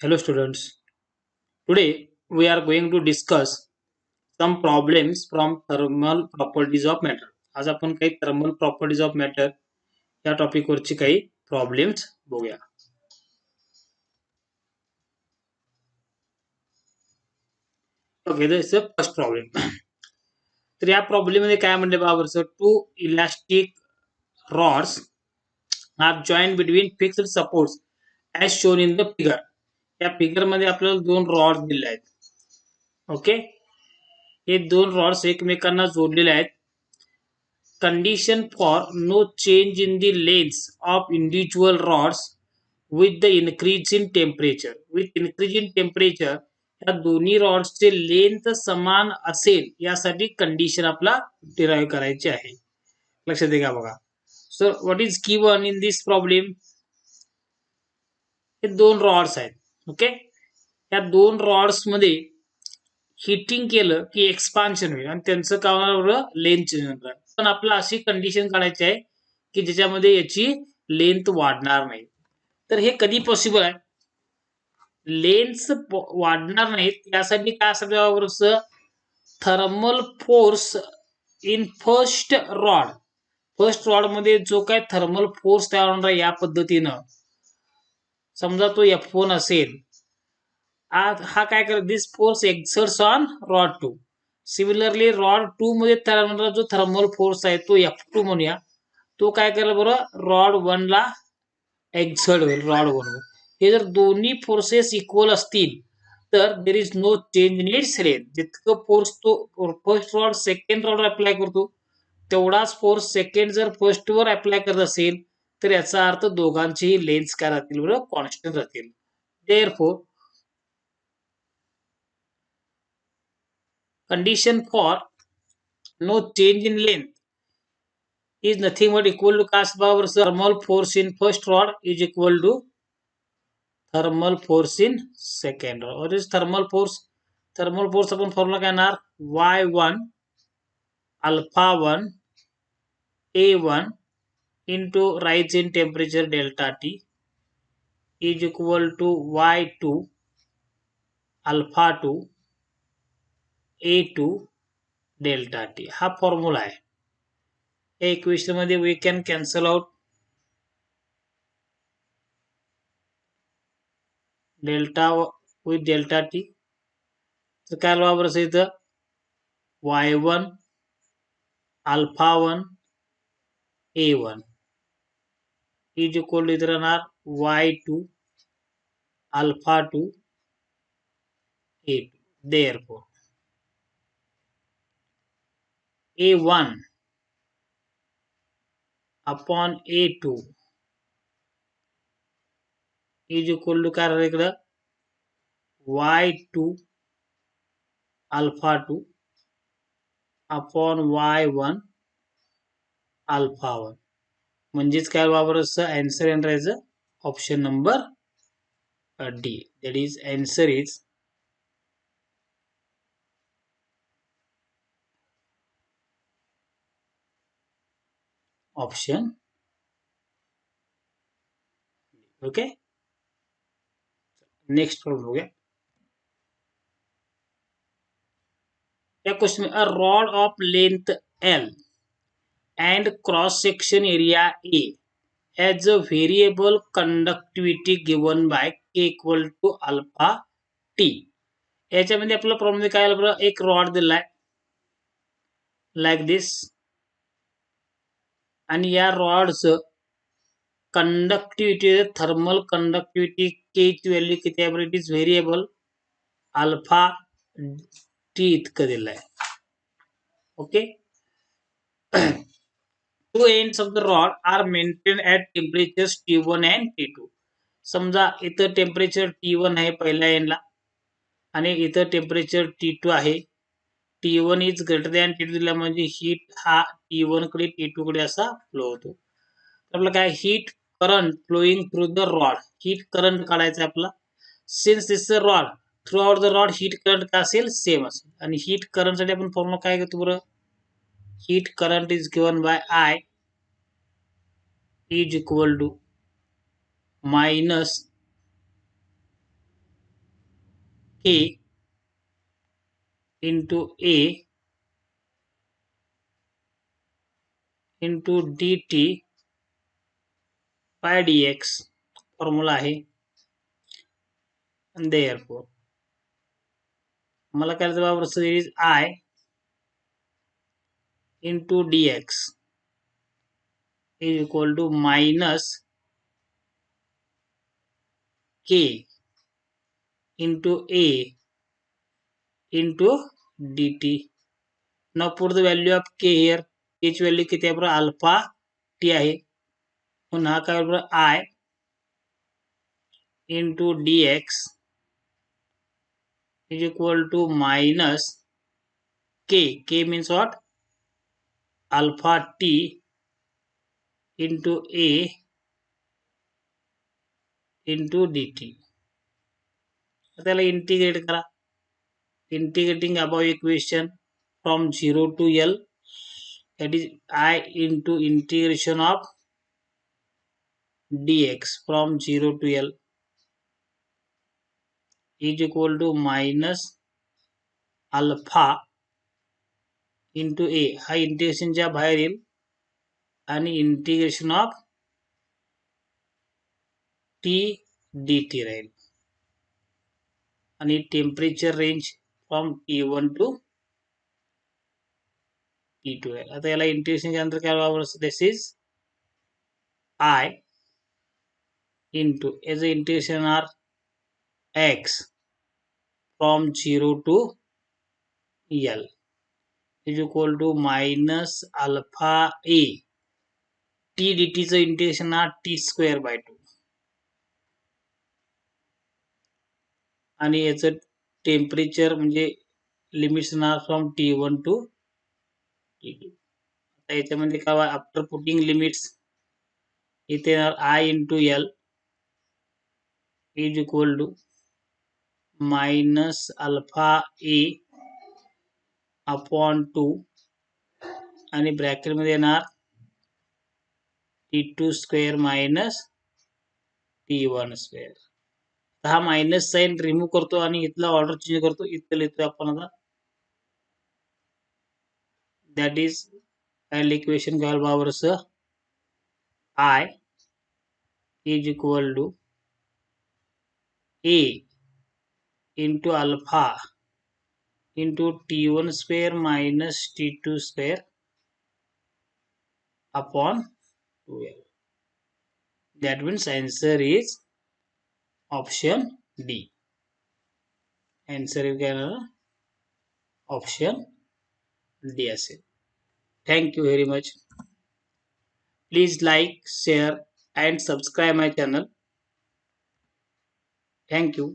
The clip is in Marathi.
Hello students. Today we are going to discuss some problems from thermal properties of matter. आज आपण काही thermal properties of matter या टॉपिक वरची काही प्रॉब्लेम्स बघूया. Okay, this is first problem. तर या प्रॉब्लेम मध्ये काय म्हणले बाबा, two elastic rods are joint between fixed supports as shown in the figure. या फिगर मध्ये आपल्याला दोन रॉड दिले आहेत. ओके, हे दोन रॉड्स एकमेकांना जोडलेले आहेत. Condition for no change in the lengths of individual rods with the increase in temperature. With increase in temperature या दोन्ही रॉड्सचे लेंथ समान असेल यासाठी कंडिशन आपला डिराईव्ह करायची आहे. लक्षात आहे का बघा. So what is given in this problem. हे दोन रॉड्स आहेत. ओके, या दोन रॉड्स मध्ये हिटिंग केलं की एक्सपान्शन होईल आणि त्यांचं काय होणार, लेंथ चेंज होणार. पण आपल्याला अशी कंडिशन काढायची आहे की ज्याच्यामध्ये याची लेंथ वाढणार नाही. तर हे कधी पॉसिबल आहे. लेंथ वाढणार नाहीत यासाठी काय असं thermal force in first rod मध्ये जो काय थर्मल फोर्स तयार होणार या पद्धतीनं, समजा तो F1 असेल, हा काय करत, this force exerts on rod 2. Similarly rod 2 मध्ये तयार होणारा जो थर्मल फोर्स आहे तो F2 म्हणूया, तो काय करेल बरं, रॉड 1 ला एक्झर्ट होईल. रॉड 1 वर हे जर दोन्ही फोर्सेस इक्वल असतील तर there is no change in its length. जितकं फोर्स तो first rod second rod apply करतो तेवढाच फोर्स सेकंड जर फर्स्ट वर अप्लाय करत असेल तर याचा अर्थ दोघांचीही लेंथ काय राहतील बरं, कॉन्स्टंट राहतील. Therefore condition for no change in length is nothing but equal to cast power thermal force in first rod is equal to thermal force in second rod. What is thermal force? Thermal force आपण फॉर्म्युला काय येणार, y1 alpha 1 a1 into rise in temperature delta t is equal to y2 alpha 2 a2 delta t. हा फॉर्म्युला आहे. या इक्वेशन मध्ये we can cancel out delta with delta T. तर काय बरोबर असेल इथं y1 alpha 1 a1 is equal to इथं राहणार y2 alpha 2 a2. Therefore a1 upon a2 is equal to काय राहणार इकडं y2 alpha 2 upon y1 alpha 1. म्हणजेच काय वापरायचं, आन्सर येणार आहे option number D. That is answer is option. Okay, next problem हो गया. या क्वेश्चन में a rod of length L and cross section area A has a variable conductivity given by K equal to alpha T. याच्यामध्ये आपला प्रॉब्लेम काय आला, एक रॉड दिलाय लाईक दिस आणि या रॉडचं कंडक्टिव्हिटी, थर्मल कंडक्टिव्हिटी के ची व्हॅल्यू किती आहे, it is variable alpha T इतकं दिलंय. Okay, two ends of the rod are maintained at temperatures T1 and T2. समजा इथं टेम्परेचर T1 आहे पहिल्या एंडला आणि इथं टेम्परेचर T2 आहे. T1 is greater than T2 दिला म्हणजे हीट हा T1 कडे T2 कडे असा फ्लो होतो. आपलं काय, heat current flowing through the rod, heat current काढायचं आपला. Since this rod, through out the rod heat current काय असेल, सेम असेल. आणि हीट करंट साठी आपण फॉर्म्युला काय घेतो बरं, heat current is given by I is equal to minus K into A into dt by dx formula आहे. and therefore मला काय बरोबर series I into dx is equal to minus K into A into dt. Now put the value of K here. K ची व्हॅल्यू किती आहे बरोबर अल्फा टी आहे. म्हणून हा काय बरोबर I into dx is equal to minus K. K means what? Alpha t into A into dt. त्याला इंटिग्रेट करा. Integrating above equation from 0 to L, that is I into integration of dx from 0 to L is equal to minus alpha into A. हा इंटिग्रेशनच्या बाहेर येईल आणि इंटिग्रेशन ऑफ टी dt राहील आणि temperature range from T1 to T2 आहे. आता याला इंटिग्रेशनच्या नंतर काय वापरायचं? दिस is I into as a integration are x from 0 to L is equal to minus alpha A t dt चं इंटिग्रेशन आहे t square by 2 आणि याचं टेम्परेचर म्हणजे लिमिट्स ना फ्रॉम T1 टू T2. आता याच्यामध्ये काय आफ्टर पुटिंग लिमिट्स इथे येणार I into L is equal to minus alpha A upon 2 आणि ब्रॅकेट मध्ये येणार T2 square minus T1 square. हा मायनस साइन रिमूव्ह करतो आणि इथला ऑर्डर चेंज करतो. इथं लिहितो आपण आता दॅट इज फाइनल इक्वेशन काय बरोबर I is equal to A into alpha into T1 square minus T2 square upon 2L. That means answer is option D. Answer is option D असेल. Thank you very much. Please like, share and subscribe my channel. Thank you.